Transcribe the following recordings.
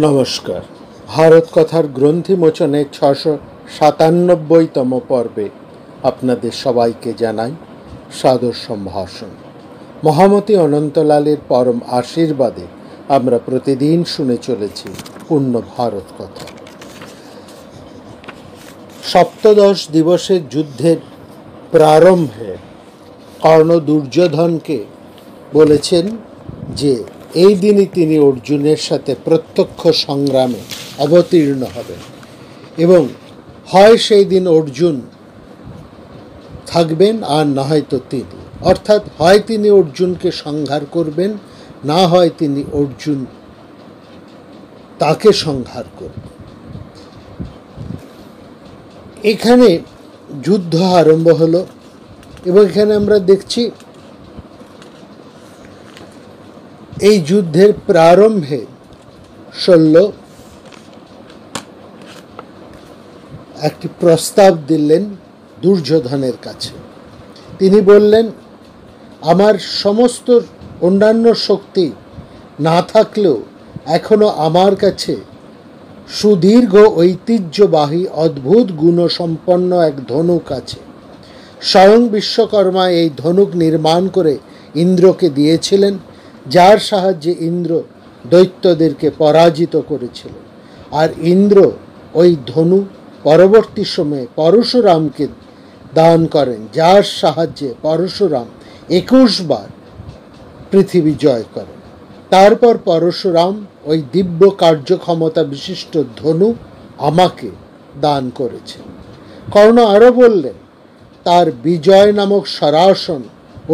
নমস্কার। ভারত কথার গ্রন্থিমোচনে 697তম পর্বে আপনাদের সবাইকে জানাই সাদর সম্ভাষণ। মহামতি অনন্তলালের পরম আশীর্বাদে আমরা প্রতিদিন শুনে চলেছি পূর্ণ ভারত কথা। সপ্তদশ দিবসের যুদ্ধের প্রারম্ভে কর্ণ দুর্যোধনকে বলেছেন যে এই দিনই তিনি অর্জুনের সাথে প্রত্যক্ষ সংগ্রামে অবতীর্ণ হবেন এবং হয় সেই দিন অর্জুন থাকবেন আর না হয়তো তিনি, অর্থাৎ হয় তিনি অর্জুনকে সংহার করবেন, না হয় তিনি অর্জুন তাকে সংহার করবেন। এখানে যুদ্ধ আরম্ভ হলো এবং এখানে আমরা দেখছি এই যুদ্ধের প্রারম্ভে শল্য একটি প্রস্তাব দিলেন দুর্যোধনের কাছে। তিনি বললেন, আমার সমস্ত অন্যান্য শক্তি না থাকলেও এখনো আমার কাছে সুদীর্ঘ ঐতিহ্যবাহী অদ্ভুত গুণসম্পন্ন এক ধনুক আছে। স্বয়ং বিশ্বকর্মা এই ধনুক নির্মাণ করে ইন্দ্রকে দিয়েছিলেন, যার সাহায্যে ইন্দ্র দৈত্যদেরকে পরাজিত করেছিলেন। আর ইন্দ্র ওই ধনু পরবর্তী সময়ে পরশুরামকে দান করেন, যার সাহায্যে পরশুরাম 21 বার পৃথিবী জয় করেন। তারপর পরশুরাম ওই দিব্য কার্যক্ষমতা বিশিষ্ট ধনু আমাকে দান করেছেন। কর্ণ আরও বললেন, তার বিজয় নামক সরাসন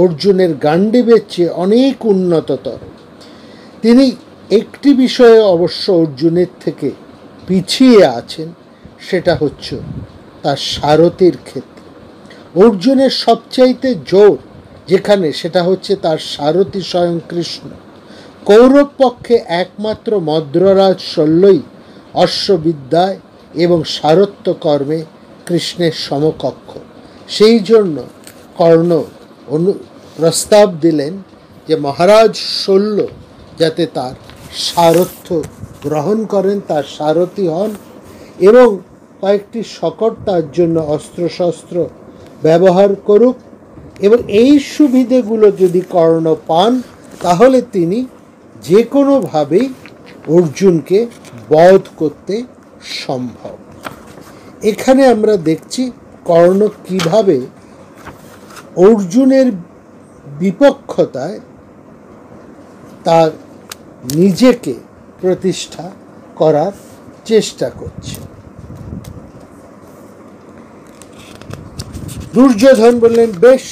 অর্জুনের গান্ডীবের চেয়ে অনেক উন্নততর। তিনি একটি বিষয়ে অবশ্য অর্জুনের থেকে পিছিয়ে আছেন, সেটা হচ্ছে তার সারথির ক্ষেত্রে। অর্জুনের সবচাইতে জোর যেখানে, সেটা হচ্ছে তার সারথি স্বয়ং কৃষ্ণ। কৌরব পক্ষে একমাত্র মদ্ররাজ শল্যই অশ্ববিদ্যায় এবং সারথ্য কর্মে কৃষ্ণের সমকক্ষ। সেই জন্য কর্ণ প্রস্তাব দিলেন যে মহারাজ শল্য যাতে তার সারথ্য গ্রহণ করেন, তার সারথি হন এবং কয়েকটি শকট তার জন্য অস্ত্রশস্ত্র ব্যবহার করুক। এবং এই সুবিধেগুলো যদি কর্ণ পান তাহলে তিনি যে কোনোভাবেই অর্জুনকে বধ করতে সম্ভব। এখানে আমরা দেখছি কর্ণ কিভাবে অর্জুনের বিপক্ষতায় তার নিজেকে প্রতিষ্ঠা করার চেষ্টা করছে। দুর্যোধন বললেন, বেশ,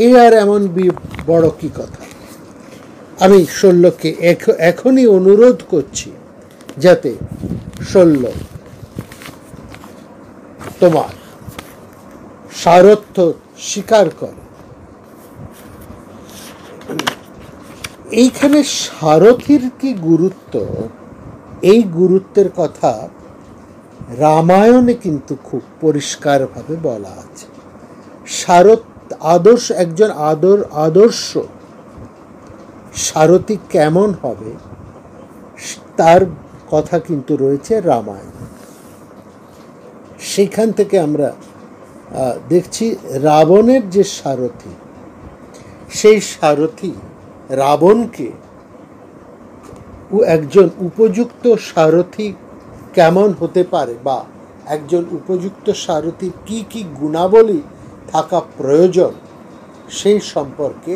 এ আর এমন বড় কি কথা। আমি শল্যকে এখনই অনুরোধ করছি যাতে শল্য তোমার সারথ্য স্বীকার করে। এইখানে সারথীর কি গুরুত্ব, এই গুরুত্বের কথা রামায়ণে কিন্তু খুব পরিষ্কারভাবে বলা আছে। একজন আদর্শ সারথী কেমন হবে তার কথা কিন্তু রয়েছে রামায়ণ। সেখান থেকে আমরা দেখছি রাবণের যে সারথি, সেই সারথি রাবণকে একজন উপযুক্ত সারথি কেমন হতে পারে বা একজন উপযুক্ত সারথির কি কি গুণাবলী থাকা প্রয়োজন সেই সম্পর্কে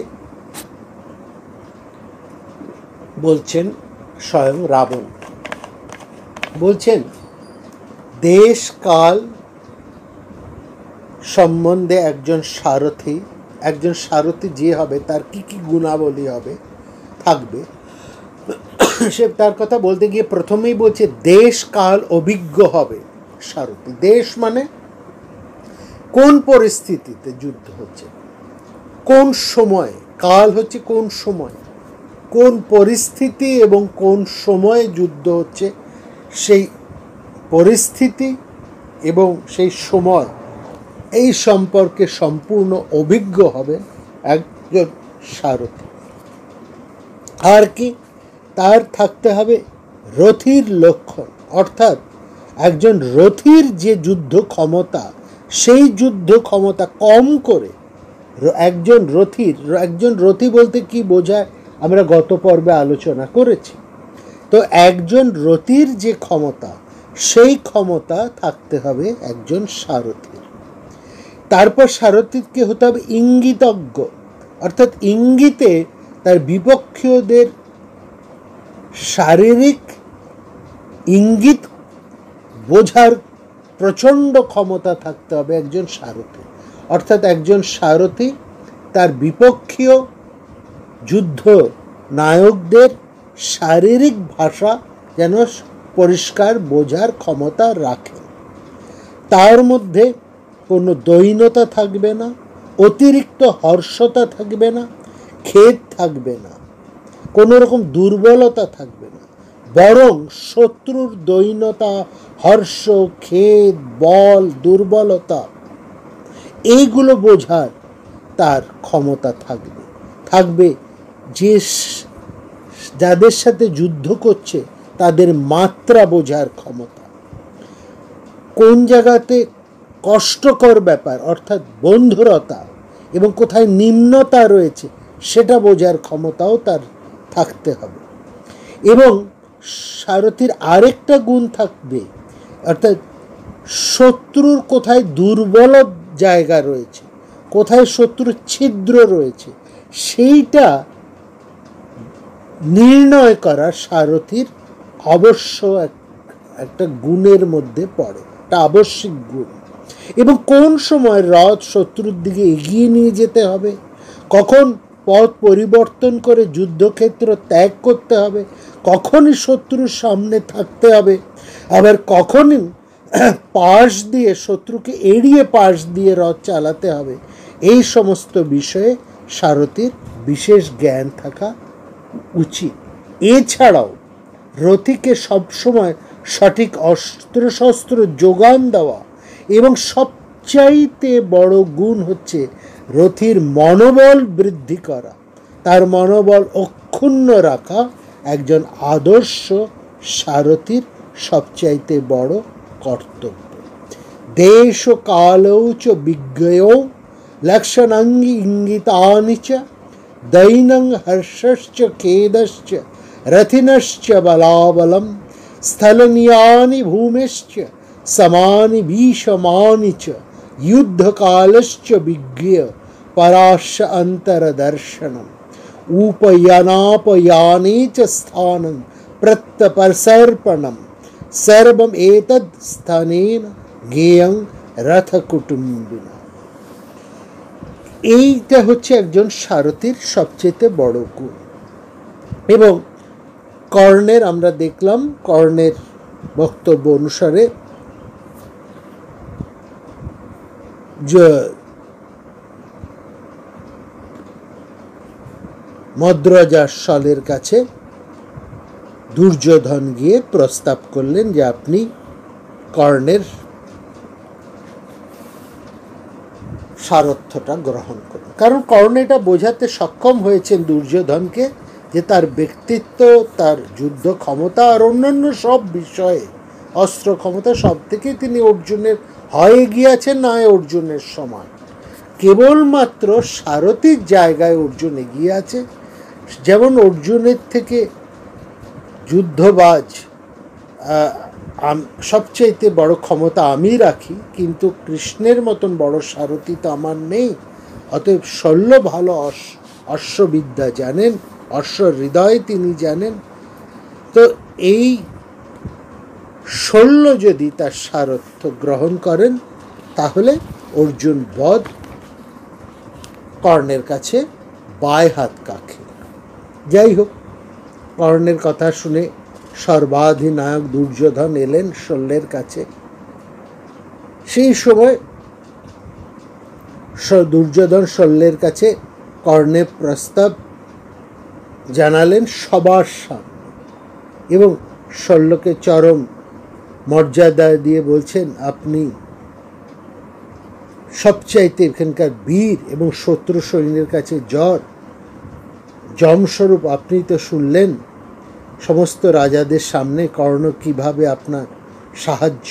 বলছেন স্বয়ং রাবণ। বলছেন, দেশ কাল সম্বন্ধে একজন সারথি যে হবে তার কি কি গুণাবলী থাকবে সে তার কথা বলতে গিয়ে প্রথমেই বলছে দেশ কাল অভিজ্ঞ হবে সারথি। দেশ মানে কোন পরিস্থিতিতে যুদ্ধ হচ্ছে, কোন সময়, কাল হচ্ছে কোন সময়, কোন পরিস্থিতি এবং কোন সময়ে যুদ্ধ হচ্ছে, সেই পরিস্থিতি এবং সেই সময় এই সম্পর্কে সম্পূর্ণ অভিজ্ঞ হবে একজন সারথি। আর কি, তার থাকতে হবে রথীর লক্ষণ, অর্থাৎ একজন রথীর যে যুদ্ধ ক্ষমতা, সেই যুদ্ধ ক্ষমতা কম করে একজন রথী বলতে কি বোঝায় আমরা গত পর্বে আলোচনা করেছি। তো একজন রথীর যে ক্ষমতা, সেই ক্ষমতা থাকতে হবে একজন সারথীর। তারপর সারথীকে হতে হবে ইঙ্গিতজ্ঞ, অর্থাৎ ইঙ্গিতে তার বিপক্ষীয়দের শারীরিক ইঙ্গিত বোঝার প্রচণ্ড ক্ষমতা থাকতে হবে একজন সারথী। অর্থাৎ একজন সারথী তার বিপক্ষীয় যুদ্ধ নায়কদের শারীরিক ভাষা যেন পরিষ্কার বোঝার ক্ষমতা রাখে। তার মধ্যে কোনো দৈন্যতা থাকবে না, অতিরিক্ত হর্ষতা থাকবে না, খেদ থাকবে না, কোনো রকম দুর্বলতা থাকবে না, বরং শত্রুর দৈন্যতা, হর্ষ, খেদ, বল, দুর্বলতা এইগুলো বোঝার তার ক্ষমতা থাকবে যে যাদের সাথে যুদ্ধ করছে তাদের মাত্রা বোঝার ক্ষমতা, কোন জায়গাতে কষ্টকর ব্যাপার অর্থাৎ বন্ধুরতা এবং কোথায় নিম্নতা রয়েছে সেটা বোঝার ক্ষমতাও তার থাকতে হবে। এবং সারথীর আরেকটা গুণ থাকবে, অর্থাৎ শত্রুর কোথায় দুর্বল জায়গা রয়েছে, কোথায় শত্রুর ছিদ্র রয়েছে, সেইটা নির্ণয় করা সারথীর অবশ্য একটা গুণের মধ্যে পড়ে, একটা আবশ্যিক গুণ। এবং কোন সময় রথ শত্রুর দিকে এগিয়ে নিয়ে যেতে হবে, কখন পথ পরিবর্তন করে যুদ্ধক্ষেত্র ত্যাগ করতে হবে, কখনই শত্রুর সামনে থাকতে হবে, আবার কখনই পাশ দিয়ে শত্রুকে এড়িয়ে পাশ দিয়ে রথ চালাতে হবে, এই সমস্ত বিষয়ে সারথীর বিশেষ জ্ঞান থাকা উচিত। এছাড়াও রথীকে সবসময় সঠিক অস্ত্রশস্ত্র যোগান দেওয়া এবং সবচাইতে বড় গুণ হচ্ছে রথীর মনোবল বৃদ্ধি করা, তার মনোবল অক্ষুণ্ণ রাখা একজন আদর্শ সারথীর সবচাইতে বড় কর্তব্য। দেশ কালৌ চ বিজ্ঞয়ো লক্ষণাঙ্গি ইঙ্গিতানি চ দৈনং হর্ষশ্চ খেদশ্চ রথিনশ্চ বলাবলম স্থলনীয়ানি ভূমিশ্চ সমানি ভীষমানি চ युद्धकालश्च विज्ञेय पराश्च अंतरदर्शनम् उपयनापयाने च स्थानं प्रत्यपर्सर्पणम् सर्वम् एतद् स्थानेन ज्ञेयं रथकुटुम्बिना। এইটা হচ্ছে একজন সারথীর সবচেয়ে বড় গুণ। এবং কর্ণের আমরা দেখলাম, কর্ণের বক্তব্য অনুসারে মদ্রজার শলের কাছে দুর্যোধন গিয়ে প্রস্তাব করলেন যে আপনি কর্ণের সারথ্যটা গ্রহণ করুন। কারণ কর্ণ এটা বোঝাতে সক্ষম হয়েছেন দুর্যোধনকে যে তার ব্যক্তিত্ব, তার যুদ্ধ ক্ষমতা আর অন্যান্য সব বিষয়ে, অস্ত্র ক্ষমতা সব থেকে তিনি অর্জুনের হয়ে গিয়েছেন, নয় অর্জুনের সমান। কেবলমাত্র সারথীর জায়গায় অর্জুন এগিয়ে আছে। যেমন অর্জুনের থেকে যুদ্ধবাজ সবচাইতে বড় ক্ষমতা আমি রাখি, কিন্তু কৃষ্ণের মতন বড় সারথী তো আমার নেই। অতএব শল্য ভালো অশ্ববিদ্যা জানেন, অশ্ব হৃদয় তিনি জানেন। তো এই শল্য যদি তার সারথ্য গ্রহণ করেন তাহলে অর্জুন বধ কর্ণের কাছে বায় হাত কাকে। যাই হোক, কর্ণের কথা শুনে সর্বাধিনায়ক দুর্যোধন এলেন শল্যের কাছে। সেই সময় দুর্যোধন শল্যের কাছে কর্ণের প্রস্তাব জানালেন সবার সামনে, এবং শল্যকে চরম মর্যাদা দিয়ে বলছেন, আপনি সবচাইতে এখানকার বীর এবং শত্রু সৈন্যের কাছে জমস্বরূপ আপনি তো শুনলেন সমস্ত রাজাদের সামনে কর্ণ কিভাবে আপনার সাহায্য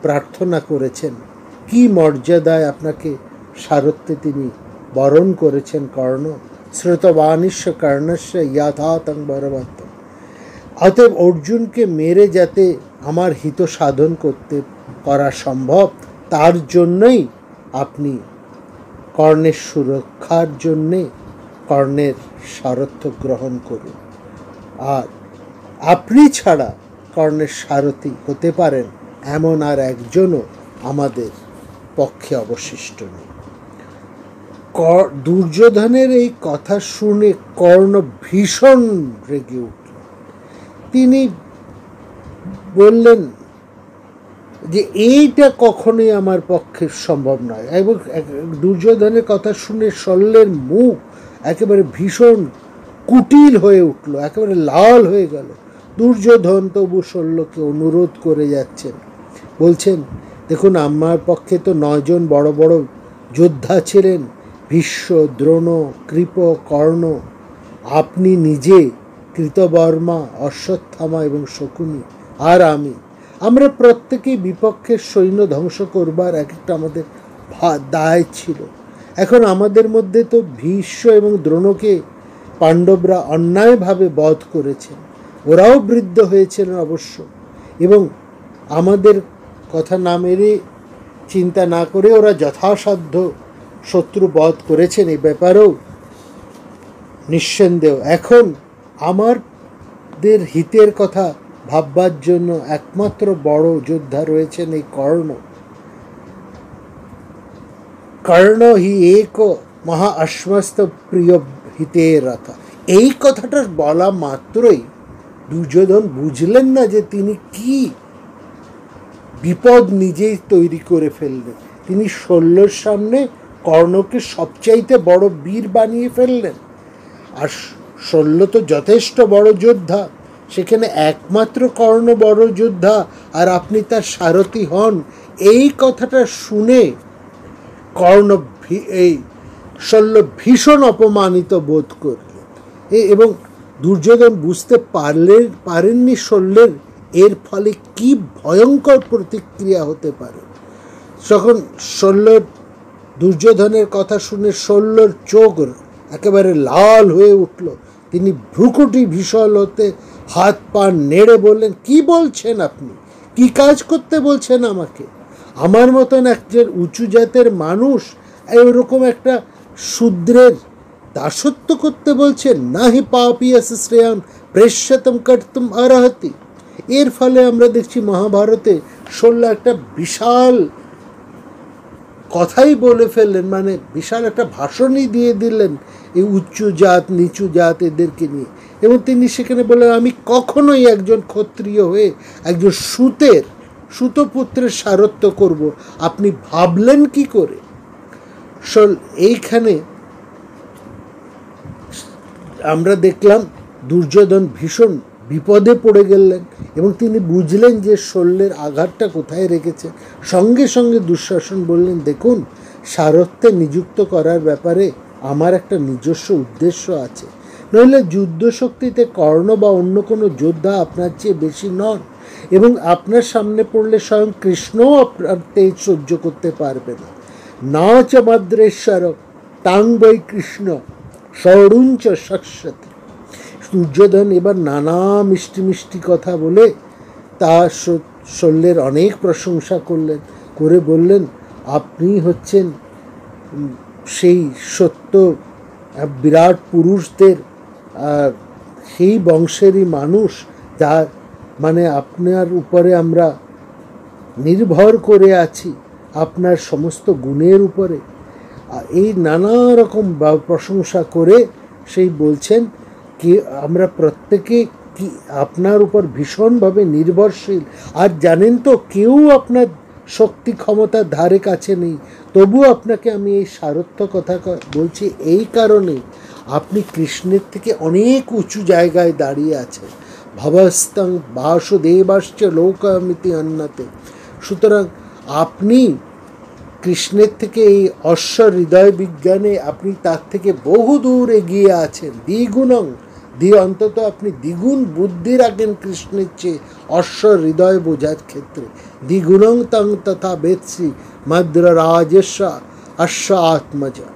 প্রার্থনা করেছেন, কি মর্যাদায় আপনাকে সারথ্যে তিনি বরণ করেছেন। কর্ণ শ্রুতবাণীস্য কর্ণস্য ইয়াথাতং বরবত্ত। অতএব অর্জুনকে মেরে যাতে আমার হিত সাধন করা সম্ভব, তার জন্যই আপনি কর্ণের সুরক্ষার জন্যে কর্ণের সারথ্য গ্রহণ করুন। আর আপনি ছাড়া কর্ণের সারথি হতে পারেন এমন আর একজনও আমাদের পক্ষে অবশিষ্ট নেই। দুর্যোধনের এই কথা শুনে কর্ণ ভীষণ রেগে উঠল। তিনি বললেন যে এইটা কখনোই আমার পক্ষে সম্ভব নয়। এবং দুর্যোধনের কথা শুনে শল্যের মুখ একেবারে ভীষণ কুটিল হয়ে উঠল, একেবারে লাল হয়ে গেল। দুর্যোধন তবু শল্যকে অনুরোধ করে যাচ্ছেন, বলছেন, দেখুন আমার পক্ষে তো 9 জন বড় বড় যোদ্ধা ছিলেন, ভীষ্ম, দ্রোণ, কৃপ, কর্ণ, আপনি নিজে, কৃতবর্মা, অশ্বত্থামা এবং শকুনি, আর আমরা প্রত্যেকেই বিপক্ষের সৈন্য ধ্বংস করবার একটা আমাদের দায় ছিল। এখন আমাদের মধ্যে তো ভীষ্ম এবং দ্রোণকে পাণ্ডবরা অন্যায়ভাবে বধ করেছেন, ওরাও বৃদ্ধ হয়েছিলেন অবশ্য, এবং আমাদের কথা না মেরে চিন্তা না করে ওরা যথাসাধ্য শত্রু বধ করেছেন, এই ব্যাপারেও নিঃসন্দেহ। এখন আমাদের হিতের কথা ভাববার জন্য একমাত্র বড় যোদ্ধা রয়েছেন এই কর্ণ। কর্ণ হি এক মহা অশ্মস্ত প্রিয় হিতে রথা। এই কথাটা বলা মাত্রই দুর্যোধন বুঝলেন না যে তিনি কি বিপদ নিজেই তৈরি করে ফেললেন। তিনি শল্যর সামনে কর্ণকে সবচাইতে বড় বীর বানিয়ে ফেললেন। আর শল্য তো যথেষ্ট বড় যোদ্ধা, সেখানে একমাত্র কর্ণ বড় যোদ্ধা আর আপনি তার সারথি হন। এই কথাটা শুনে শল্য ভীষণ অপমানিত বোধ করলেন, এবং দুর্যোধন বুঝতে পারেননি শল্যের এর ফলে কি ভয়ঙ্কর প্রতিক্রিয়া হতে পারে। তখন দুর্যোধনের কথা শুনে শল্যর চোখ একেবারে লাল হয়ে উঠল। তিনি ভ্রুকুটি ভীষণ হতে হাত পা নেড়ে বললেন, কি বলছেন আপনি? কি কাজ করতে বলছেন আমাকে? আমার মতন একজন উঁচু জাতের মানুষ এরকম একটা শূদ্রের দাসত্ব করতে বলছেন? না হি পাপিয়াস শ্রেয়ান প্রেষ্যতম কর্তুম অর্হতি। এর ফলে আমরা দেখছি মহাভারতে শল্য একটা বিশাল কথাই বলে ফেললেন, মানে বিশাল একটা ভাষণই দিয়ে দিলেন এই উচ্চ জাত নিচু জাত এদেরকে নিয়ে। এবং তিনি সেখানে বললেন, আমি কখনোই একজন ক্ষত্রিয় হয়ে একজন সুতপুত্রের সারথ্য করব, আপনি ভাবলেন কি করে? এইখানে আমরা দেখলাম দুর্যোধন ভীষণ বিপদে পড়ে গেলেন এবং তিনি বুঝলেন যে শল্যের আঘাতটা কোথায় রেখেছে। সঙ্গে সঙ্গে দুঃশাসন বললেন, দেখুন, সারথ্যে নিযুক্ত করার ব্যাপারে আমার একটা নিজস্ব উদ্দেশ্য আছে, নইলে যুদ্ধ শক্তিতে কর্ণ বা অন্য কোনো যোদ্ধা আপনার চেয়ে বেশি নন, এবং আপনার সামনে পড়লে স্বয়ং কৃষ্ণও আপনার তেজ সহ্য করতে পারবে না। না চ মাদ্রেশ্বর তাং বৈ কৃষ্ণ ষড়ুঞ্চ শস্যতে। দুর্যোধন এবার নানা মিষ্টি মিষ্টি কথা বলে তার শল্যের অনেক প্রশংসা করে বললেন, আপনি হচ্ছেন সেই সত্য বিরাট পুরুষদের সেই বংশেরই মানুষ, যার মানে আপনার উপরে আমরা নির্ভর করে আছি, আপনার সমস্ত গুণের উপরে। এই নানা রকম প্রশংসা করে সেই বলছেন কি আমরা প্রত্যেকে কি আপনার উপর ভীষণভাবে নির্ভরশীল, আর জানেন তো কেউ আপনার শক্তি ক্ষমতার ধারে কাছে নেই, তবু আপনাকে আমি এই সারথ্য কথা বলছি এই কারণে আপনি কৃষ্ণের থেকে অনেক উঁচু জায়গায় দাঁড়িয়ে আছেন। ভবস্তং বাসুদেবাশ্চ লোকমিতি অন্যতে। সুতরাং আপনি কৃষ্ণের থেকে এই অশ্ব হৃদয় বিজ্ঞানে আপনি তার থেকে বহু দূর এগিয়ে আছেন। দ্বিগুণং অন্তত আপনি দ্বিগুণ বুদ্ধি রাখেন কৃষ্ণের চেয়ে অশ্ব হৃদয় বোঝার ক্ষেত্রে। দ্বিগুণং তং তথা বেৎসি মদ্র রাজস্ব অশ্ব আত্মজা।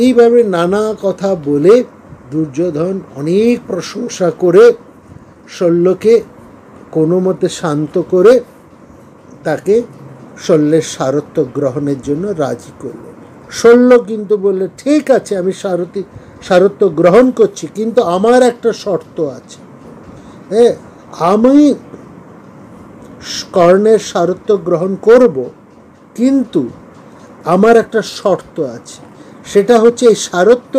এইভাবে নানা কথা বলে দুর্যোধন অনেক প্রশংসা করে শল্যকে কোনো মতে শান্ত করে তাকে শল্যের সারথ্য গ্রহণের জন্য রাজি করলেন। শল্য কিন্তু বললে, ঠিক আছে, আমি সারথ্য গ্রহণ করছি, কিন্তু আমার একটা শর্ত আছে। আমি কর্ণের সারথ্য গ্রহণ করব, কিন্তু আমার একটা শর্ত আছে। সেটা হচ্ছে এই সারথ্য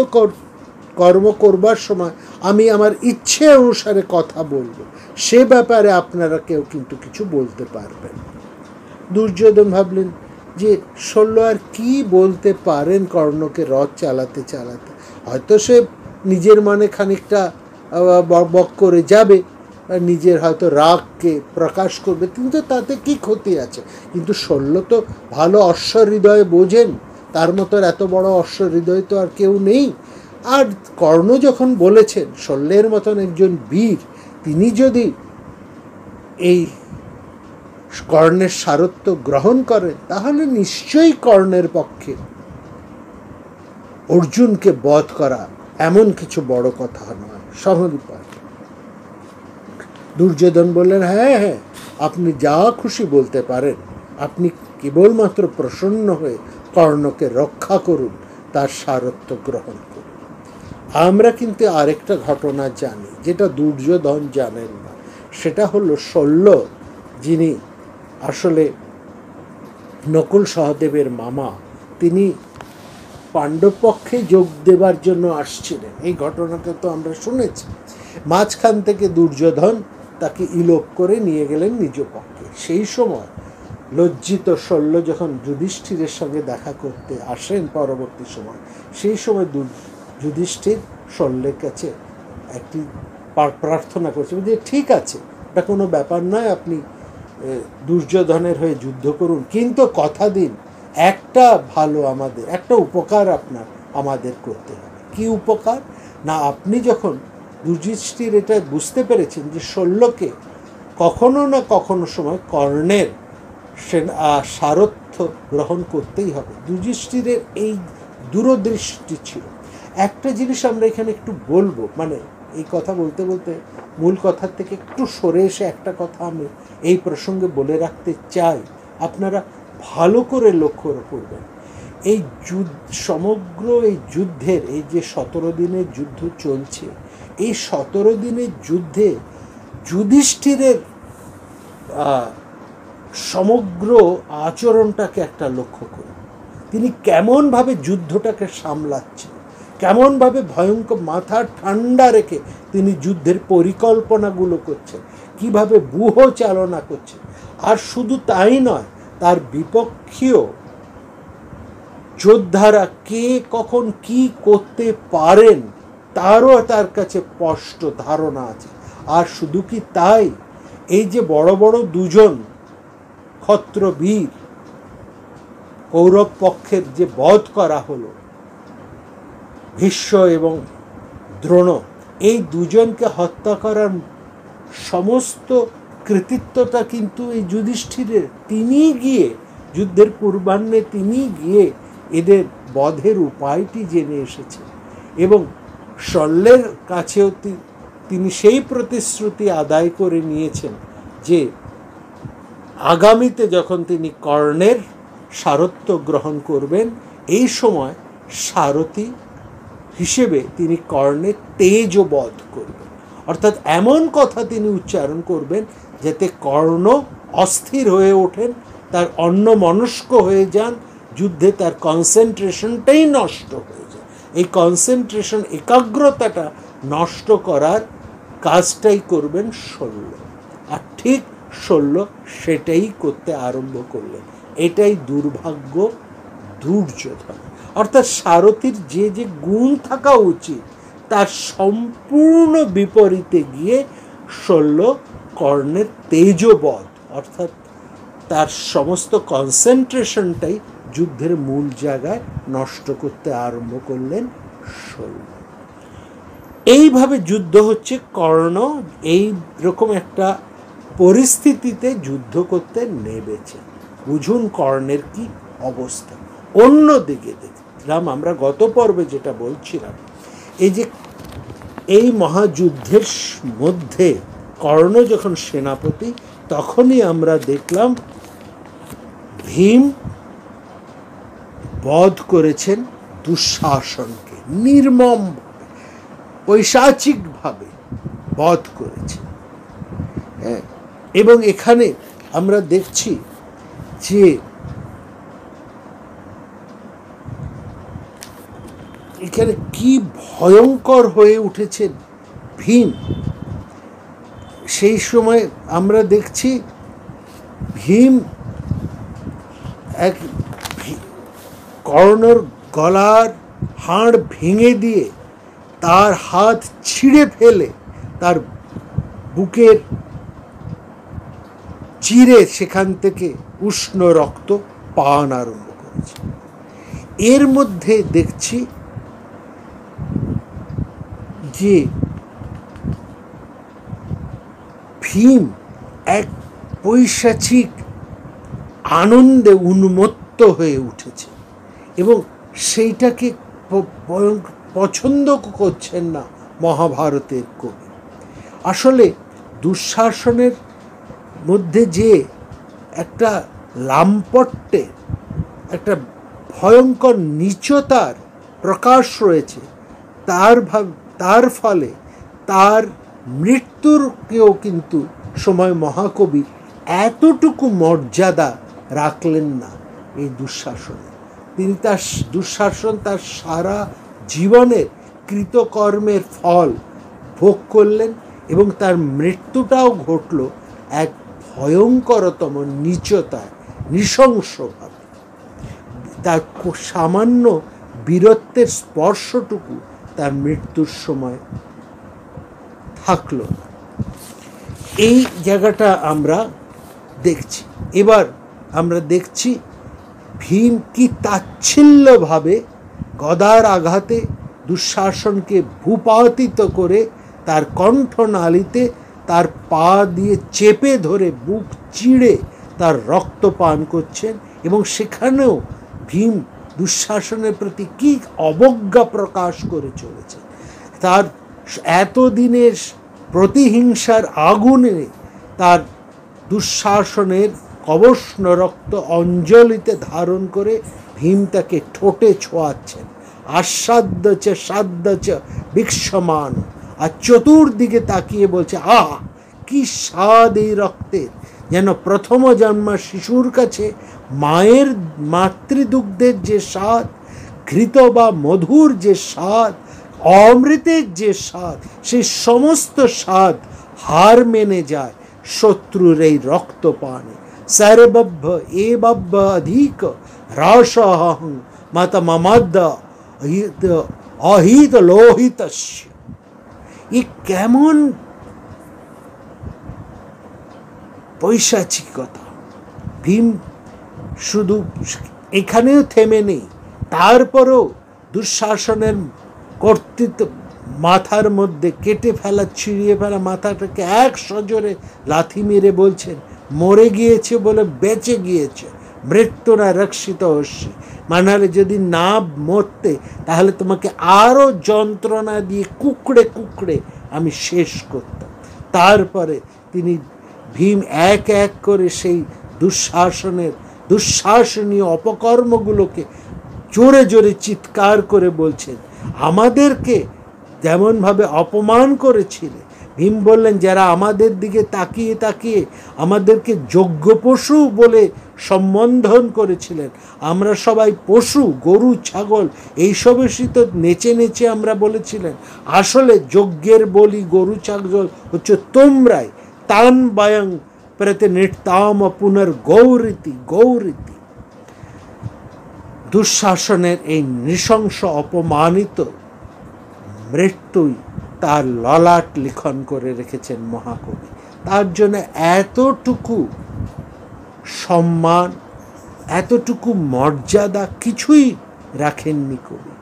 কর্ম করবার সময় আমি আমার ইচ্ছে অনুসারে কথা বলবো, সে ব্যাপারে আপনারা কেউ কিন্তু কিছু বলতে পারবেন। দুর্যোধন ভাবলেন যে শল্য আর কি বলতে পারেন কর্ণকে রথ চালাতে চালাতে। হয়তো সে নিজের মনে খানিকটা বক করে যাবে, নিজের হয়তো রাগকে প্রকাশ করবে, কিন্তু তাতে কি ক্ষতি আছে। কিন্তু শল্য তো ভালো অশ্ব হৃদয়ে বোঝেন, তার মতো এত বড় অশ্ব হৃদয় তো আর কেউ নেই। আর কর্ণ যখন বলেছেন, শল্যের মতন একজন বীর তিনি যদি এই কর্ণের সারথ্য গ্রহণ করেন, তাহলে নিশ্চয়ই কর্ণের পক্ষে অর্জুনকে বধ করা এমন কিছু বড় কথা নয়, সহজই পারে। দুর্যোধন বললেন, হ্যাঁ, আপনি যা খুশি বলতে পারেন, আপনি কেবলমাত্র প্রসন্ন হয়ে কর্ণকে রক্ষা করুন, তার সারথ্য গ্রহণ করুন। আমরা কিন্তু আরেকটা ঘটনা জানি, যেটা দুর্যোধন জানেন না। সেটা হলো শল্য, যিনি আসলে নকুল সহদেবের মামা, তিনি পাণ্ডব পক্ষে যোগ দেবার জন্য আসছিলেন। এই ঘটনাটা তো আমরা শুনেছি। মাঝখান থেকে দুর্যোধন তাকে ইলোপ করে নিয়ে গেলেন নিজ পক্ষে। সেই সময় লজ্জিত শল্য যখন যুধিষ্ঠিরের সঙ্গে দেখা করতে আসেন পরবর্তী সময়, সেই সময় যুধিষ্ঠির শল্যের কাছে একটি প্রার্থনা করছে যে ঠিক আছে, এটা কোনো ব্যাপার নয়, আপনি দুর্যোধনের হয়ে যুদ্ধ করুন, কিন্তু কথা দিন একটা ভালো একটা উপকার আমাদের করতে হবে। কি উপকার? না, আপনি যখন যুধিষ্ঠির এটা বুঝতে পেরেছেন যে শল্যকে কখনো না কখনো সময় কর্ণের সারথ্য গ্রহণ করতেই হবে। যুধিষ্ঠিরের এই দূরদৃষ্টি ছিল। একটা জিনিস আমরা এখানে একটু বলবো, মানে এই কথা বলতে বলতে মূল কথার থেকে একটু সরে এসে একটা কথা আমি এই প্রসঙ্গে বলে রাখতে চাই, আপনারা ভালো করে লক্ষ্য করবেন। এই সমগ্র এই যুদ্ধের, এই যে 17 দিনের যুদ্ধ চলছে, এই 17 দিনের যুদ্ধে যুধিষ্ঠিরের সমগ্র আচরণটাকে একটা লক্ষ্য করুন। তিনি কেমনভাবে যুদ্ধটাকে সামলাচ্ছেন, কেমনভাবে ভয়ঙ্কর মাথা ঠান্ডা রেখে তিনি যুদ্ধের পরিকল্পনাগুলো করছেন, কিভাবে ব্যূহ চালনা করছেন। আর শুধু তাই নয়, তার বিপক্ষীয় যোদ্ধারা কে কখন কি করতে পারেন তারও তার কাছে স্পষ্ট ধারণা আছে। আর শুধু কি তাই, এই যে বড় বড় দুজন ক্ষত্রবীর কৌরব পক্ষের যে বধ করা হলো, ভীষ্ম এবং দ্রোণ, এই দুজনকে হত্যা করার সমস্ত কৃতিত্বটা কিন্তু এই যুধিষ্ঠিরের। তিনি গিয়ে যুদ্ধের পূর্বাহ্নে তিনি গিয়ে এদের বধের উপায়টি জেনে এসেছেন, এবং শল্যের কাছেও তিনি সেই প্রতিশ্রুতি আদায় করে নিয়েছেন যে আগামীতে যখন তিনি কর্ণের সারথ্য গ্রহণ করবেন, এই সময় সারথী হিসেবে তিনি কর্ণের তেজবধ করবেন। অর্থাৎ এমন কথা তিনি উচ্চারণ করবেন যাতে কর্ণ অস্থির হয়ে ওঠেন, তার অন্যমনস্ক হয়ে যান, যুদ্ধে তার কনসেন্ট্রেশনটাই নষ্ট হয়ে যায়। এই কনসেন্ট্রেশন, একাগ্রতাটা নষ্ট করার কাজটাই করবেন শল্য। আর ঠিক শল্য সেটাই করতে আরম্ভ করলেন। এটাই দুর্ভাগ্য দুর্যোধন। অর্থাৎ সারথীর যে যে গুণ থাকা উচিত তার সম্পূর্ণ বিপরীতে গিয়ে শল্য কর্ণের তেজবধ, অর্থাৎ তার সমস্ত কনসেন্ট্রেশনটাই যুদ্ধের মূল জায়গায় নষ্ট করতে আরম্ভ করলেন শল্য। এইভাবে যুদ্ধ হচ্ছে। কর্ণ এই রকম একটা পরিস্থিতিতে যুদ্ধ করতে নেমেছে। বুঝুন কর্ণের কি অবস্থা। অন্যদিকে দেখলাম আমরা গত পর্বে যেটা বলছিলাম, এই যে এই মহাযুদ্ধের মধ্যে কর্ণ যখন সেনাপতি, তখনই আমরা দেখলাম ভীম বধ করেছেন দুঃশাসনকে, নির্মম পৈশাচিকভাবে বধ করেছেন। এবং এখানে আমরা দেখছি যে এখানে কি ভয়ঙ্কর হয়ে উঠেছেন ভীম। সেই সময় আমরা দেখছি ভীম এক কর্ণর গলার হাড় ভেঙে দিয়ে তার হাত ছিঁড়ে ফেলে তার বুকের চিরে সেখান থেকে উষ্ণ রক্ত পান আরম্ভ করেছে। এর মধ্যে দেখছি যে ভীম এক পৈশাচিক আনন্দে উন্মত্ত হয়ে উঠেছে এবং সেইটাকে পছন্দ করছেন না মহাভারতের কবি। আসলে দুঃশাসনের মধ্যে যে একটা লাম্পট্যের, একটা ভয়ঙ্কর নীচতার প্রকাশ রয়েছে, তার ফলে তার মৃত্যুরকেও কিন্তু সময় মহাকবি এতটুকু মর্যাদা রাখলেন না এই দুঃশাসনে। তিনি তার দুঃশাসন তার সারা জীবনের কৃতকর্মের ফল ভোগ করলেন এবং তার মৃত্যুটাও ঘটল এক ভয়ঙ্করতম নীচতায়, নৃশংসভাবে। তার সামান্য বীরত্বের স্পর্শটুকু তার মৃত্যুর সময় থাকলো না। এই জায়গাটা আমরা দেখছি। এবার আমরা দেখছি ভীম কি তাচ্ছিল্যভাবে গদার আঘাতে দুঃশাসনকে ভূপাতিত করে তার কণ্ঠনালীতে তার পা দিয়ে চেপে ধরে বুক চিড়ে তার রক্ত পান করছেন এবং সেখানেও ভীম দুঃশাসনের প্রতি কি অবজ্ঞা প্রকাশ করে চলেছে। তার এতদিনের প্রতিহিংসার আগুনে তার দুঃশাসনের কবষ্ণ রক্ত অঞ্জলিতে ধারণ করে ভীম তাকে ঠোঁটে ছোঁয়াচ্ছেন। আস্বাদ্য চ সাধ্য চ বিক্ষমান, আর চতুর্দিকে তাকিয়ে বলছে, আহ কি স্বাদ এই রক্তের, যেন প্রথম জন্মা শিশুর কাছে মায়ের মাতৃদুগ্ধের যে স্বাদ, ঘৃত বা মধুর যে স্বাদ, অমৃতের যে স্বাদ, সেই সমস্ত স্বাদ হার মেনে যায় শত্রুর এই রক্তপানে। সর্বভ্য এবভ্য অধিক রাসহং মত মমদ অহিত লোহিতস্য। এ কেমন পৈশাচিকতা! ভীম শুধু এখানেও থেমে নেই, তারপরও দুঃশাসনের কর্তৃত্ব মাথার মধ্যে কেটে ফেলা, ছিঁড়িয়ে ফেলা মাথাটাকে এক সজোরে লাথি মেরে বলছেন, মরে গিয়েছে বলে বেঁচে গিয়েছে, মৃত্যু না রক্ষিত অবশ্যই, মানে যদি না মরতে তাহলে তোমাকে আরও যন্ত্রণা দিয়ে কুকড়ে কুকড়ে আমি শেষ করতাম। তারপরে তিনি ভীম এক এক করে সেই দুঃশাসনীয় অপকর্মগুলোকে জোরে জোরে চিৎকার করে বলছেন, আমাদেরকে যেমনভাবে অপমান করেছিলে। ভীম বললেন, যারা আমাদের দিকে তাকিয়ে তাকিয়ে আমাদেরকে যোগ্য পশু বলে সম্বোধন করেছিলেন, আমরা সবাই পশু, গরু ছাগল এইসবেরই তো নেচে নেচে আমরা বলেছিলেন, আসলে যজ্ঞের বলি গরু ছাগল হচ্ছে তোমরাই। তান বয়ং প্রতিনিতাম পুনর গৌরীতি গৌরীতি। দুঃশাসনের এই নৃশংস অপমানিত মৃত্যুই তার ললাট লিখন করে রেখেছেন মহাকবি। তার জন্য এতটুকু সম্মান, এতটুকু মর্যাদা কিছুই রাখেননি কবি।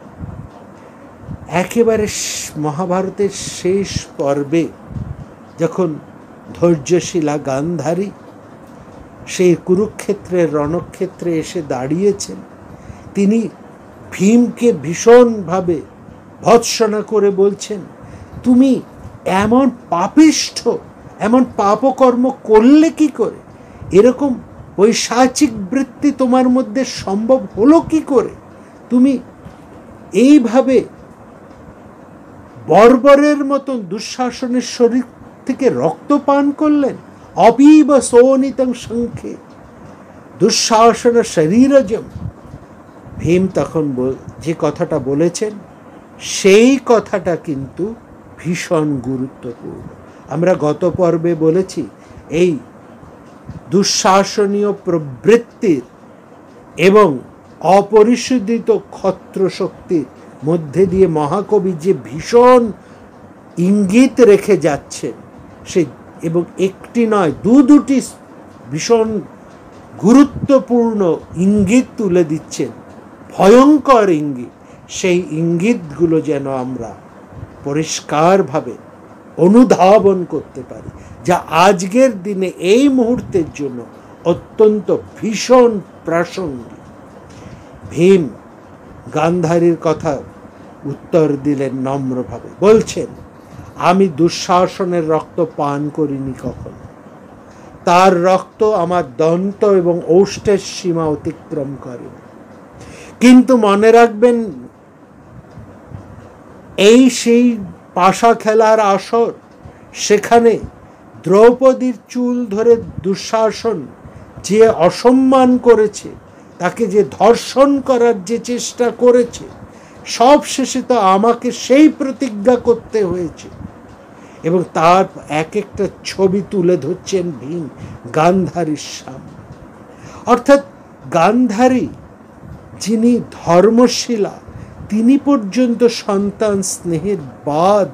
একেবারে মহাভারতের শেষ পর্বে যখন ধৈর্যশীলা গান্ধারী সেই কুরুক্ষেত্রের রণক্ষেত্রে এসে দাঁড়িয়েছেন, তিনি ভীমকে ভীষণভাবে ভৎসনা করে বলছেন, তুমি এমন পাপিষ্ঠ, এমন পাপকর্ম করলে কি করে? এরকম পৈশাচিক বৃত্তি তোমার মধ্যে সম্ভব হলো কি করে? তুমি এইভাবে বর্বরের মতন দুঃশাসনের শরীর থেকে রক্ত পান করলেন। অপিব সোনিতং শঙ্খে দুঃশাসন শরীরজম। ভীম তখন যে কথাটা বলেছেন সেই কথাটা কিন্তু ভীষণ গুরুত্বপূর্ণ। আমরা গত পর্বে বলেছি, এই দুঃশাসনীয় প্রবৃত্তির এবং অপরিশোধিত ক্ষত্র শক্তির মধ্যে দিয়ে মহাকবি যে ভীষণ ইঙ্গিত রেখে যাচ্ছেন, সে এবং একটি নয় দুটি ভীষণ গুরুত্বপূর্ণ ইঙ্গিত তুলে দিচ্ছেন, ভয়ঙ্কর ইঙ্গিত। সেই ইঙ্গিতগুলো যেন আমরা পরিষ্কারভাবে অনুধাবন করতে পারি, যা আজকের দিনে এই মুহূর্তের জন্য অত্যন্ত ভীষণ প্রাসঙ্গিক। ভীম গান্ধারীর কথা উত্তর দিলেন নম্রভাবে, বলছেন, আমি দুঃশাসনের রক্ত পান করিনি কখনো। তার রক্ত আমার দন্ত এবং ওষ্ঠের সীমা অতিক্রম করেনি। কিন্তু মনে রাখবেন, এই সেই পাশা খেলার আসর, সেখানে দ্রৌপদীর চুল ধরে দুঃশাসন যে অসম্মান করেছে, তাকে যে ধর্ষণ করার যে চেষ্টা করেছে, সব শেষে তো আমাকে সেই প্রতিজ্ঞা করতে হয়েছে। এবং তার এক একটা ছবি তুলে ধরছেন ভীম গান্ধারীর সামনে। অর্থাৎ গান্ধারী যিনি ধর্মশীলা, তিনি পর্যন্ত সন্তান স্নেহের বাঁধ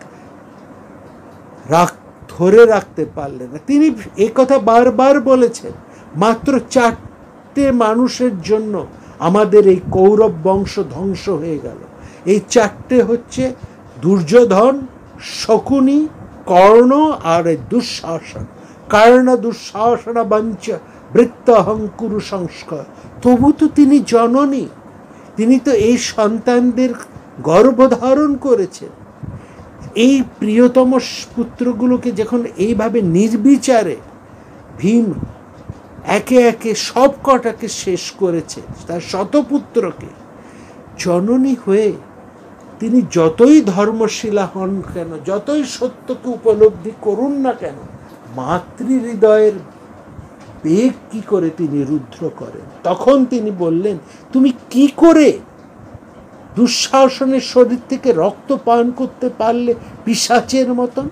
ধরে রাখতে পারলেন না। তিনি একথা বারবার বলেছেন, মাত্র 4টে মানুষের জন্য আমাদের এই কৌরব বংশ ধ্বংস হয়ে গেল। এই 4টে হচ্ছে দুর্যোধন, শকুনি, কর্ণ আর দুঃশাসন। কারণ দুঃশাসন বাঞ্চ বৃত্তহংকুরু সংস্কার। তবু তো তিনি জননী, তিনি তো এই সন্তানদের গর্ভধারণ করেছেন। এই প্রিয়তম পুত্রগুলোকে যখন এইভাবে নির্বিচারে ভীম একে একে সব কটাকে শেষ করেছে, তার শতপুত্রকে, জননী হয়ে তিনি যতই ধর্মশীলা হন কেন, যতই সত্যকে উপলব্ধি করুন না কেন, মাতৃহৃদয়ের বেগ কি করে তিনি রুদ্ধ করেন? তখন তিনি বললেন, তুমি কি করে দুঃশাসনের শরীর থেকে রক্ত পান করতে পারলে পিশাচের মতন?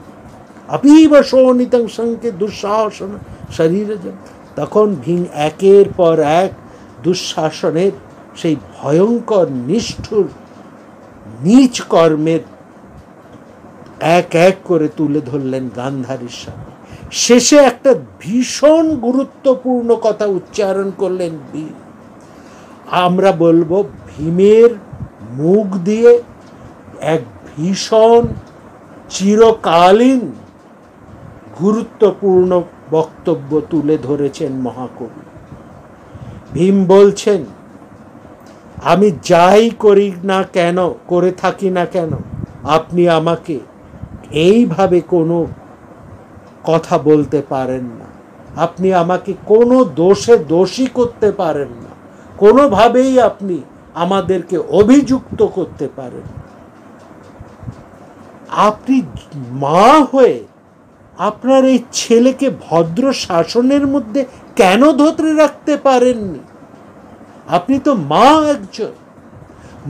অপিব সোনিতং শঙ্খে দুঃশাসন শরীরজম। তখন ভীম একের পর এক দুঃশাসনের সেই ভয়ঙ্কর নিষ্ঠুর নীচ কর্মের এক এক করে তুলে ধরলেন গান্ধারীর সামনে। শেষে একটা ভীষণ গুরুত্বপূর্ণ কথা উচ্চারণ করলেন ভীম। আমরা বলবো, ভীমের মুখ দিয়ে এক ভীষণ চিরকালীন গুরুত্বপূর্ণ বক্তব্য তুলে ধরেছেন মহাকবি। ভীম বলছেন, আমি যাই করি না কেন, করে থাকি না কেন, আপনি আমাকে এইভাবে কোনো কথা বলতে পারেন না, আপনি আমাকে কোনো দোষে দোষী করতে পারেন না, কোনোভাবেই আপনি আমাদেরকে অভিযুক্ত করতে পারেন। আপনি মা হয়ে আপনার এই ছেলেকে ভদ্র শাসনের মধ্যে কেন ধরে রাখতে পারেননি? আপনি তো মা একজন,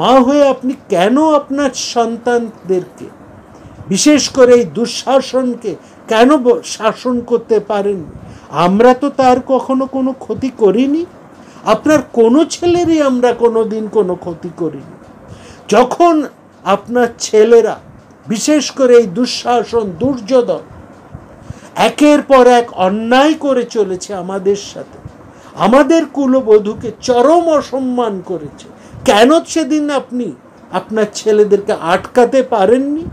মা হয়ে আপনি কেন আপনার সন্তানদেরকে, বিশেষ করে এই দুঃশাসনকে কেন শাসন করতে পারেননি? আমরা তো তার কখনো কোনো ক্ষতি করিনি, আপনার কোনো ছেলেরই আমরা কোনো দিন কোনো ক্ষতি করিনি। যখন আপনার ছেলেরা, বিশেষ করে এই দুঃশাসন, দুর্যোধন একের পর এক অন্যায় করে চলেছে আমাদের সাথে, আমাদের কুলবধূকে চরম অসম্মান করেছে, কেন সেদিন আপনি আপনার ছেলেদেরকে আটকাতে পারেননি?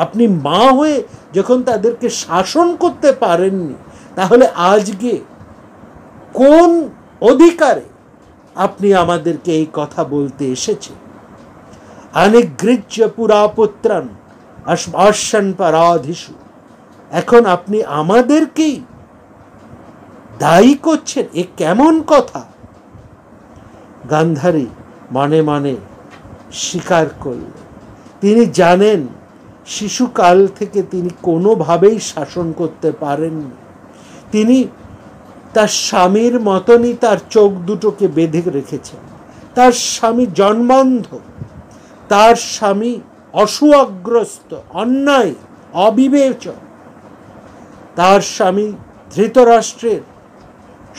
আপনি মা হয়ে যখন তাদেরকে শাসন করতে পারেননি, তাহলে আজকে কোন অধিকারে আপনি আমাদেরকে এই কথা বলতে এসেছেন? অনিগৃহ্য পুরাপুত্রান অশ্বান পরাধীষু। এখন আপনি আমাদেরকেই দায়ী করছেন, এ কেমন কথা? গান্ধারী মনে মনে স্বীকার করলেন, তিনি জানেন শিশুকাল থেকে তিনি কোনোভাবেই শাসন করতে পারেননি। তিনি তার স্বামীর মতনই তার চোখ দুটোকে বেঁধে রেখেছেন। তার স্বামী জন্মান্ধ, তার স্বামী অসুয়াগ্রস্ত, অন্যায়, অবিবেচক। তার স্বামী ধৃতরাষ্ট্রের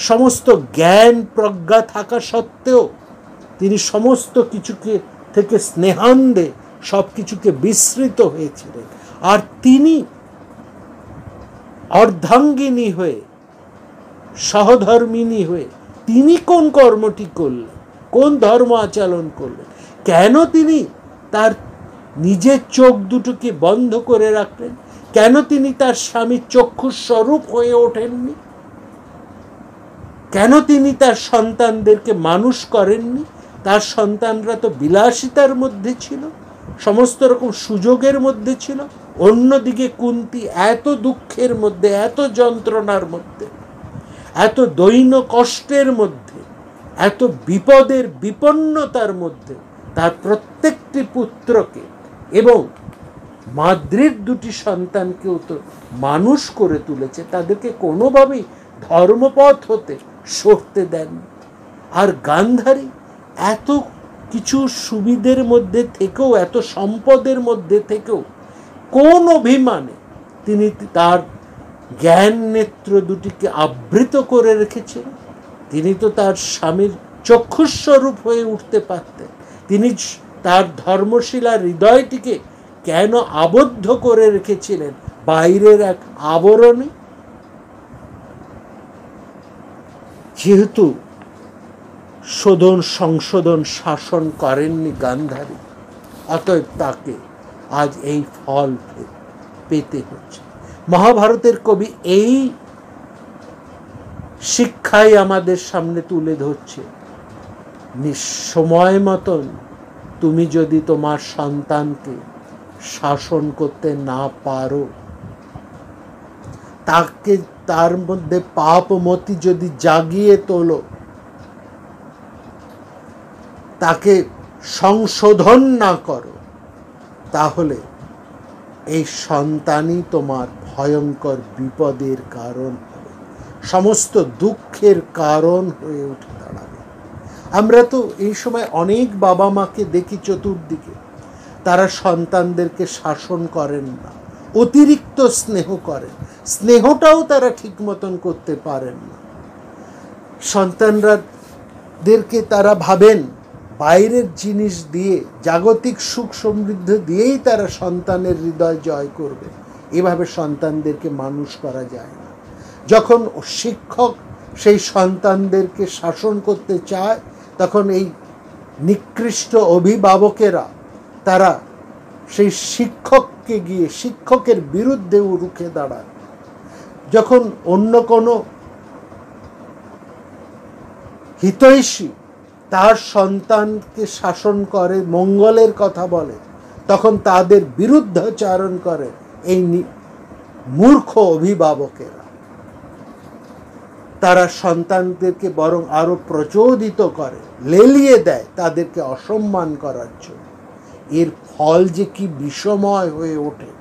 সমস্ত জ্ঞান প্রজ্ঞা থাকা সত্ত্বেও তিনি সমস্ত কিছুকে থেকে স্নেহান্দে সব কিছুকে বিস্মৃত হয়েছিলেন। আর তিনি অর্ধাঙ্গিনী হয়ে, সহধর্মিনী হয়ে তিনি কোন কর্মটি করলেন, কোন ধর্ম আচরণ করলেন? কেন তিনি তার নিজের চোখ দুটোকে বন্ধ করে রাখলেন? কেন তিনি তার স্বামীর চক্ষুস্বরূপ হয়ে ওঠেননি? কেন তিনি তার সন্তানদেরকে মানুষ করেননি? তার সন্তানরা তো বিলাসিতার মধ্যে ছিল, সমস্ত রকম সুযোগের মধ্যে ছিল। অন্যদিকে কুন্তী এত দুঃখের মধ্যে, এত যন্ত্রণার মধ্যে, এত দৈন কষ্টের মধ্যে, এত বিপদের বিপন্নতার মধ্যে তার প্রত্যেকটি পুত্রকে এবং মাদ্রির দুটি সন্তানকেও তো মানুষ করে তুলেছে। তাদেরকে কোনোভাবেই ধর্মপথ হতে সরতে দেন। আর গান্ধারী এত কিছু সুবিধের মধ্যে থেকেও, এত সম্পদের মধ্যে থেকেও কোন অভিমানে তিনি তার জ্ঞান নেত্র দুটিকে আবৃত করে রেখেছেন? তিনি তো তার স্বামীর চক্ষুস্বরূপ হয়ে উঠতে পারতেন। তিনি তার ধর্মশীলা হৃদয়টিকে কেন আবদ্ধ করে রেখেছিলেন বাইরের এক আবরণে? যেহেতু শোধন সংশোধন শাসন করেননি গান্ধারী, অতএব তাকে আজ এই ফল পেতে হচ্ছে। মহাভারতের কবি এই শিক্ষাই আমাদের সামনে তুলে ধরছে। সময় মতন তুমি যদি তোমার সন্তানকে শাসন করতে না পারো, তাকে তার মধ্যে পাপমতি যদি জাগিয়ে তোলো, তাকে সংশোধন না করো, তাহলে এই সন্তানই তোমার ভয়ঙ্কর বিপদের কারণ হবে, সমস্ত দুঃখের কারণ হয়ে উঠে দাঁড়াবে। আমরা তো এই সময় অনেক বাবা মাকে দেখি চতুর্দিকে, তারা সন্তানদেরকে শাসন করেন না, অতিরিক্ত স্নেহ করেন। স্নেহটাও তারা ঠিক মতন করতে পারেন না। সন্তানদেরকে তারা ভাবেন বাইরের জিনিস দিয়ে, জাগতিক সুখ সমৃদ্ধি দিয়েই তারা সন্তানের হৃদয় জয় করবে। এভাবে সন্তানদেরকে মানুষ করা যায় না। যখন শিক্ষক সেই সন্তানদেরকে শাসন করতে চায়, তখন এই নিকৃষ্ট অভিভাবকেরা তারা সেই শিক্ষককে গিয়ে শিক্ষকের বিরুদ্ধেও রুখে দাঁড়ায়। যখন অন্য কোনো হিতৈষী তার সন্তানকে শাসন করে, মঙ্গলের কথা বলে, তখন তাদের বিরুদ্ধাচারণ করে এই মূর্খ অভিভাবকেরা। তারা সন্তানদেরকে বরং আরো প্রচোদিত করে, লেলিয়ে দেয় তাদেরকে অসম্মান করার জন্য। এর ফল যে কি বিষময় হয়ে ওঠে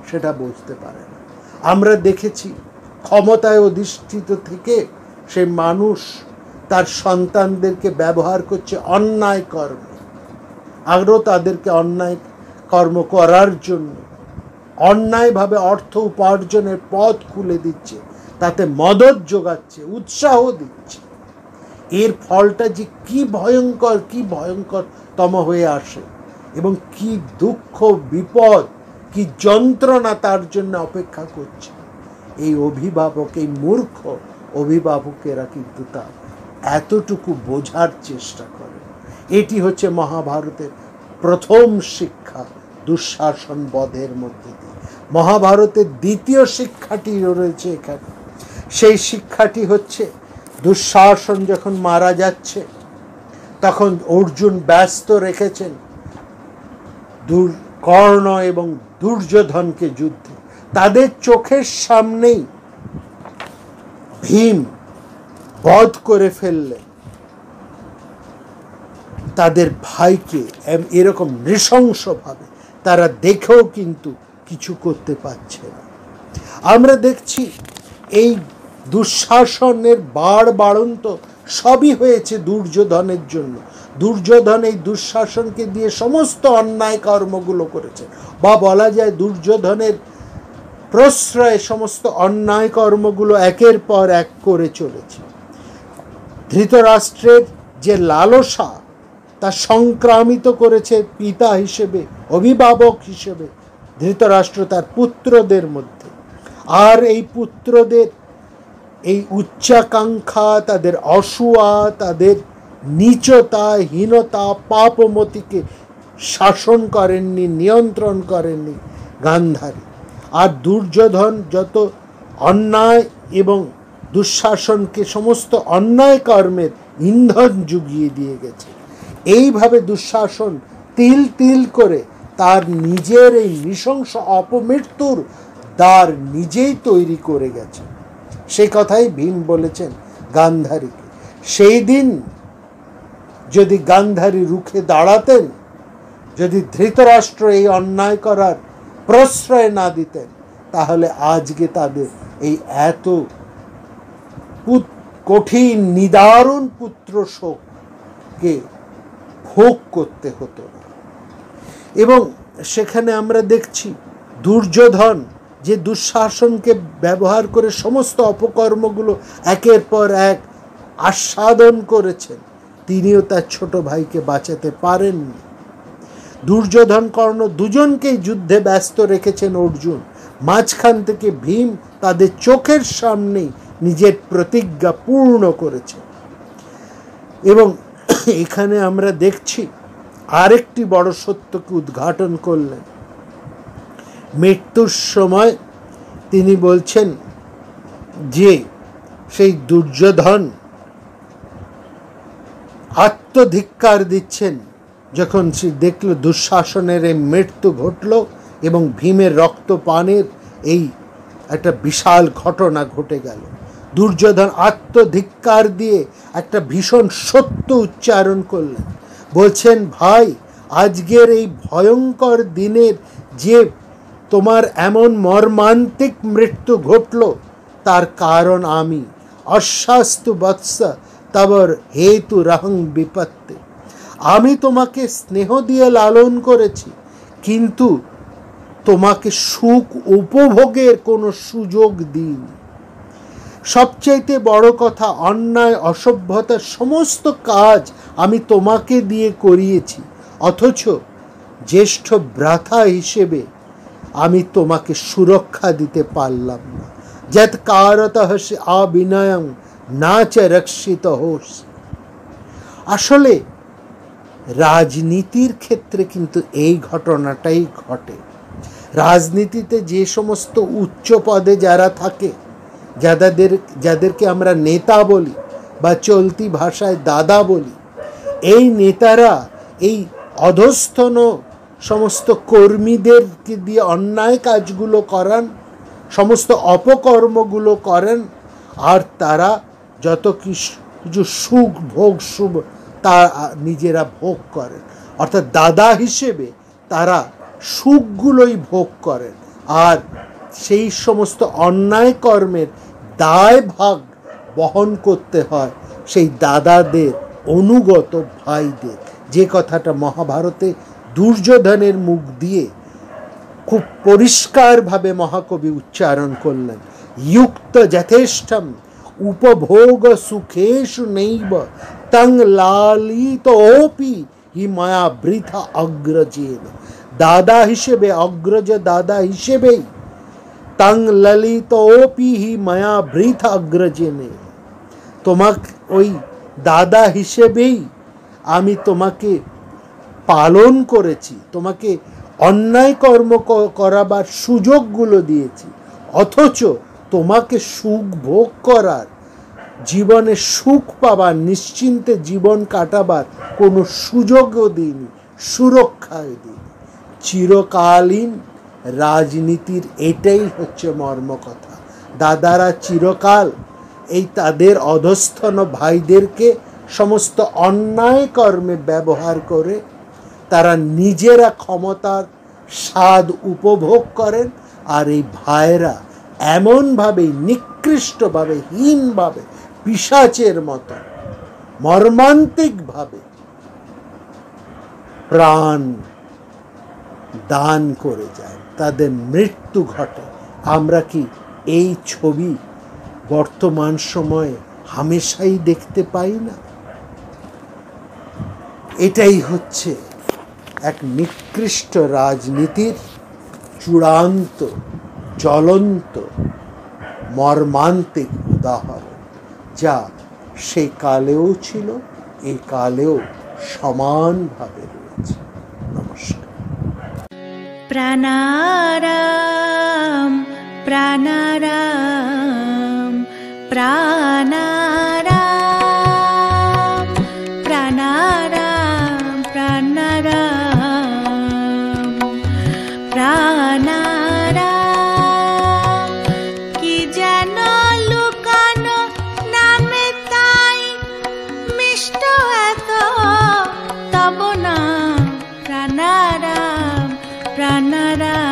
সেটা বুঝতে পারে না। আমরা দেখেছি ক্ষমতায় অধিষ্ঠিত থেকে সে মানুষ তার সন্তানদেরকে ব্যবহার করছে অন্যায় কর্মে, আরও তাদেরকে অন্যায় কর্ম করার জন্য অন্যায়ভাবে অর্থ উপার্জনের পথ খুলে দিচ্ছে, তাতে মদত যোগাচ্ছে, উৎসাহ দিচ্ছে। এর ফলটা যে কি ভয়ঙ্কর, কি ভয়ঙ্করতম হয়ে আসে এবং কি দুঃখ, বিপদ, কি যন্ত্রণা তার জন্য অপেক্ষা করছে। এই অভিভাবক, এই মূর্খ অভিভাবকেরা কিন্তু তা এতটুকু বোঝার চেষ্টা করে। এটি হচ্ছে মহাভারতের প্রথম শিক্ষা দুঃশাসন বধের মধ্যে দিয়ে। মহাভারতের দ্বিতীয় শিক্ষাটি রয়েছে এখানে। সেই শিক্ষাটি হচ্ছে, দুঃশাসন যখন মারা যাচ্ছে তখন অর্জুন ব্যস্ত রেখেছেন কর্ণ এবং দুর্যোধনকে যুদ্ধে। তাদের চোখের সামনেই ভীম বধ করে ফেললেন তাদের ভাইকে এরকম নৃশংসভাবে। তারা দেখেও কিন্তু কিছু করতে পারছে না। আমরা দেখছি এই দুঃশাসনের বাড়ন্ত সবই হয়েছে দুর্যোধনের জন্য। দুর্যোধন এই দুঃশাসনকে দিয়ে সমস্ত অন্যায় কর্মগুলো করেছে, বা বলা যায় দুর্যোধনের প্রশ্রয়ে সমস্ত অন্যায় কর্মগুলো একের পর এক করে চলেছে। ধৃতরাষ্ট্রের যে লালসা তা সংক্রামিত করেছে পিতা হিসেবে, অভিভাবক হিসেবে ধৃতরাষ্ট্র তার পুত্রদের মধ্যে। আর এই পুত্রদের এই উচ্চাকাঙ্ক্ষা, তাদের অসূয়া, তাদের নীচতা, হীনতা, পাপমতিকে শাসন করেননি, নিয়ন্ত্রণ করেননি গান্ধারী। আর দুর্যোধন যত অন্যায় এবং দুঃশাসনকে সমস্ত অন্যায় কর্মের ইন্ধন জুগিয়ে দিয়ে গেছে। এইভাবে দুঃশাসন তিল তিল করে তার নিজের এই নৃশংস অপমৃত্যুর দ্বার নিজেই তৈরি করে গেছে। সেই কথাই ভীম বলেছেন গান্ধারীকে। সেই দিন যদি গান্ধারী রুখে দাঁড়াতেন, যদি ধৃতরাষ্ট্র এই অন্যায় করার প্রশ্রয় না দিতেন, তাহলে আজকে তাদের এই এত কঠিন নিদারুণ পুত্র শোককে ভোগ করতে হতো না। এবং সেখানে আমরা দেখছি দুর্যোধন যে দুঃশাসনকে ব্যবহার করে সমস্ত অপকর্মগুলো একের পর এক আস্বাদন করেছেন, তিনিও তার ছোট ভাইকে বাঁচাতে পারেননি। দুর্যোধন কর্ণ দুজনকেই যুদ্ধে ব্যস্ত রেখেছেন অর্জুন। মাঝখান থেকে ভীম তাদের চোখের সামনেই নিজের প্রতিজ্ঞা পূর্ণ করেছে। এবং এখানে আমরা দেখছি আরেকটি বড় সত্যকে উদ্ঘাটন করলেন। মৃত্যুর সময় তিনি বলছেন যে সেই দুর্যোধন আত্মধিক্কার দিচ্ছেন যখন সে দেখল দুঃশাসনের এই মৃত্যু ঘটল এবং ভীমের রক্তপানের এই একটা বিশাল ঘটনা ঘটে গেল। দুর্যোধন আত্মধিক্কার দিয়ে একটা ভীষণ সত্য উচ্চারণ করলেন। বলছেন, ভাই, আজকের এই ভয়ঙ্কর দিনের যে তোমার এমন মর্মান্তিক মৃত্যু ঘটল, তার কারণ আমি। অশাস্তু বৎস তবর হেতু রহং বিপত্তি। আমি তোমাকে স্নেহ দিয়ে লালন করেছি, কিন্তু তোমাকে সুখ উপভোগের কোনো সুযোগ দিইনি। সবচাইতে বড় কথা, অন্যায় অসভ্যতার সমস্ত কাজ আমি তোমাকে দিয়ে করিয়েছি, অথচ জ্যেষ্ঠ ভ্রাতা হিসেবে আমি তোমাকে সুরক্ষা দিতে পারলাম না। যৎ কারতঃ আবিনয়ং না চ রক্ষিত হোস। আসলে রাজনীতির ক্ষেত্রে কিন্তু এই ঘটনাটাই ঘটে। রাজনীতিতে যে সমস্ত উচ্চ পদে যারা থাকে, যাদেরকে আমরা নেতা বলি বা চলতি ভাষায় দাদা বলি, এই নেতারা এই অধস্তন সমস্ত কর্মীদেরকে দিয়ে অন্যায় কাজগুলো করান, সমস্ত অপকর্মগুলো করেন, আর তারা যত কিছু সুখ ভোগ শুভ তা নিজেরা ভোগ করেন। অর্থাৎ দাদা হিসেবে তারা সুখগুলোই ভোগ করেন, আর সেই সমস্ত অন্যায় কর্মের দায় ভাগ বহন করতে হয় সেই দাদাদের অনুগত ভাইদের। যে কথাটা মহাভারতে দুর্যোধনের মুখ দিয়ে খুব পরিষ্কারভাবে মহাকবি উচ্চারণ করলেন। যুক্ত যথেষ্টম উপভোগ সুখেষু নৈব তং লালিতোপি হি মায়া বৃথা অগ্রজেন। দাদা হিসেবে, অগ্রজ দাদা হিসেবেই তং ললিতোপি হি মায়া বৃথা অগ্রজেনে, তোমাকে ওই দাদা হিসেবেই আমি তোমাকে পালন করেছি, তোমাকে অন্যায় কর্ম করাবার সুযোগগুলো দিয়েছি, অথচ তোমাকে সুখ ভোগ করার, জীবনে সুখ পাবার, নিশ্চিন্তে জীবন কাটাবার কোনো সুযোগও দিইনি, সুরক্ষাও দিইনি। চিরকালীন রাজনীতির এটাই হচ্ছে মর্মকথা। দাদারা চিরকাল এই তাদের অধস্তন ভাইদেরকে সমস্ত অন্যায় কর্মে ব্যবহার করে তারা নিজেরা ক্ষমতার স্বাদ উপভোগ করেন, আর এই ভাইরা এমনভাবে নিকৃষ্টভাবে, হীনভাবে, পিশাচের মতো মর্মান্তিকভাবে প্রাণ দান করে যায়, তাদের মৃত্যু ঘটে। আমরা কি এই ছবি বর্তমান সময়ে হামেশাই দেখতে পাই না? এটাই হচ্ছে এক নিকৃষ্ট রাজনীতির চূড়ান্ত, জ্বলন্ত, মর্মান্তিক উদাহরণ, যা সেই কালেও ছিল, এই কালেও সমানভাবে রয়েছে। নমস্কার। প্রাণারাম প্রাণারাম প্রাণারাম প্রাণারাম প্রাণারাম প্রাণারাম। কি যেন লুকানো নামে তাই মিষ্ট এত তব নাম প্রাণারাম প্রাণারাম।